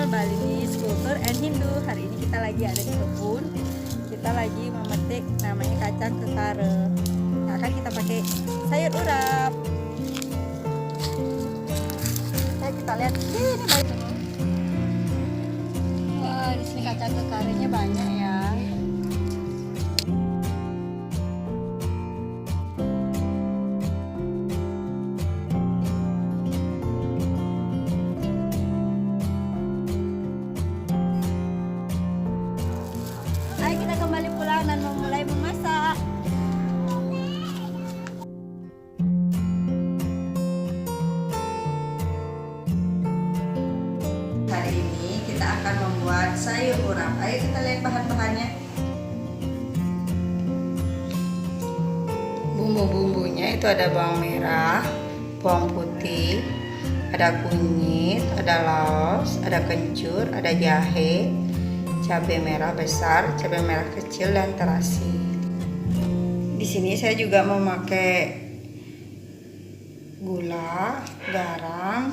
Balinese Culture and Hindu. Hari ini kita lagi ada di kebun. Kita lagi memetik namanya kacang kekare. Nah, akan kita pakai sayur urap. Nah, kita lihat ini banyak. Wah, di sini kacang kekarenya banyak ya. Ayo kita kembali pulang dan memulai memasak. Hari ini kita akan membuat sayur urap. Ayo kita lihat bahan-bahannya. Bumbu-bumbunya itu ada bawang merah, bawang putih, ada kunyit, ada laos, ada kencur, ada jahe, cabai merah besar, cabai merah kecil, dan terasi. Di sini saya juga memakai gula, garam,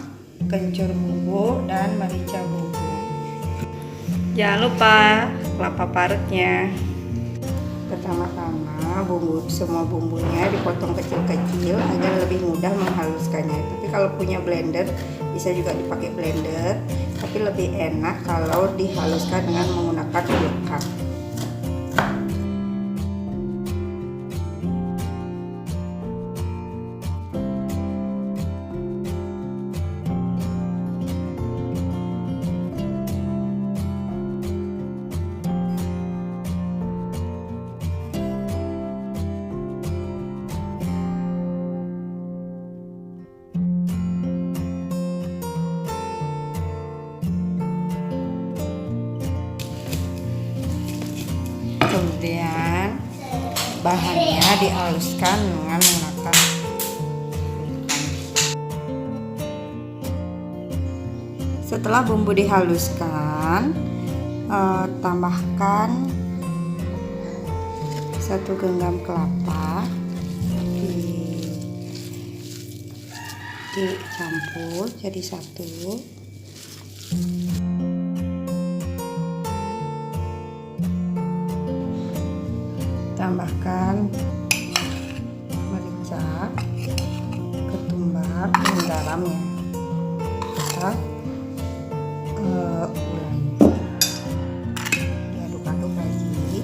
kencur bubuk, dan merica bubuk. Jangan lupa kelapa parutnya. Pertama-tama semua bumbunya dipotong kecil-kecil agar lebih mudah menghaluskannya. Tapi kalau punya blender bisa juga dipakai blender, tapi lebih enak kalau dihaluskan dengan menggunakan kulkas. Kemudian bahannya dihaluskan dengan menggunakan setelah bumbu dihaluskan, tambahkan 1 genggam kelapa, dicampur jadi satu. Tambahkan merica, ketumbar, dan garamnya. Kita gulanya diaduk-aduk lagi.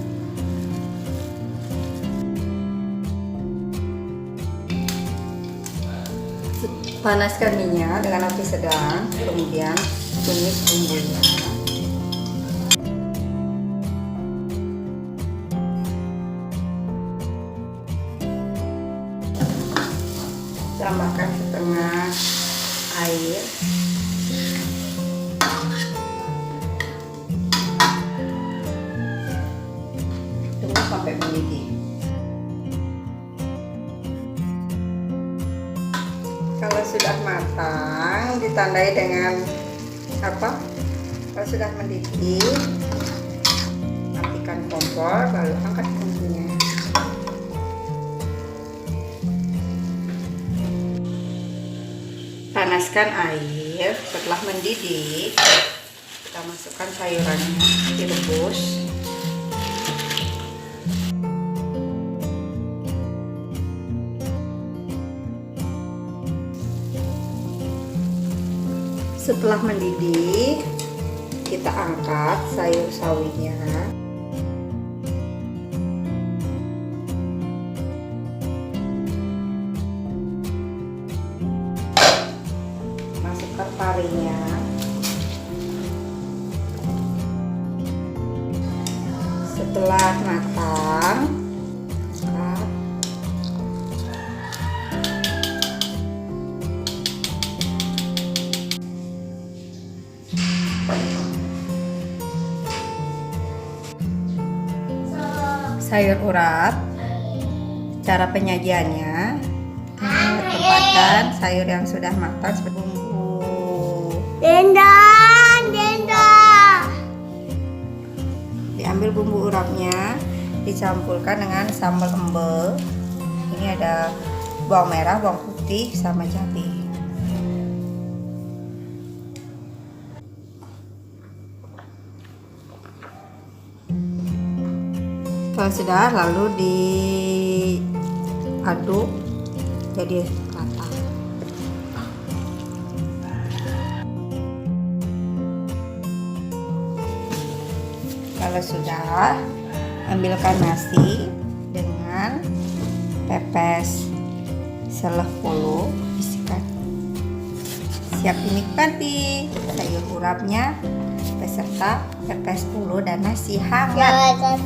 Panaskan minyak dengan api sedang, kemudian tumis bumbunya. Tambahkan setengah air. Tunggu sampai mendidih. Kalau sudah matang, ditandai dengan apa? Kalau sudah mendidih, matikan kompor, lalu angkat bumbunya. Panaskan air. Setelah mendidih, kita masukkan sayurannya, direbus. Setelah mendidih, kita angkat sayur sawinya. Masukkan parinya. Setelah matang, sayur urap. Cara penyajiannya, tempatkan sayur yang sudah matang seperti bumbu. Diambil bumbu urapnya, dicampurkan dengan sambal embel. Ini ada bawang merah, bawang putih, sama cabai. Kalau sudah, lalu diaduk jadi rata. Kalau sudah, ambilkan nasi dengan pepes selehpuluh isikan. Siap dinikmati sayur urapnya beserta pepes 10 dan nasi hangat.